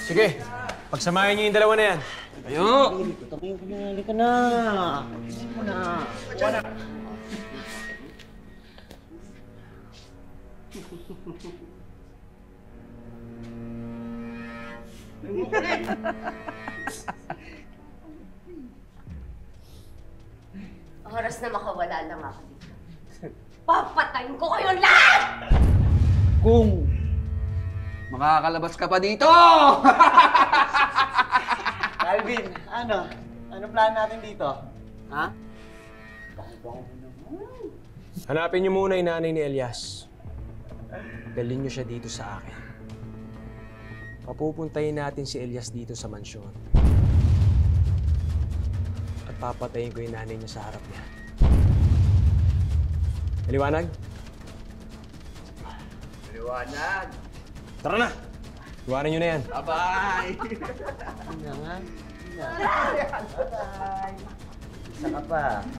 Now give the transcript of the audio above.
Sige, pagsamahin niyo yung dalawa na yan. Ayo! Tumayo ka na, halika na. Isin mo na. Oras na makawala lang ako dito. Papatayin ko kayong lahat! Kung makakalabas ka pa dito! Calvin, ano? Ano plan natin dito? Ha? Hanapin niyo muna yung nanay ni Elias. Dalhin niyo siya dito sa akin. Papupuntahin natin si Elias dito sa mansyon. At papatayin ko yung nanay niya sa harap niya. Maliwanag? Liwanag! Tara na! Iwanan niyo na yan. Bye-bye! Ano nga? Bye-bye. Isa ka pa.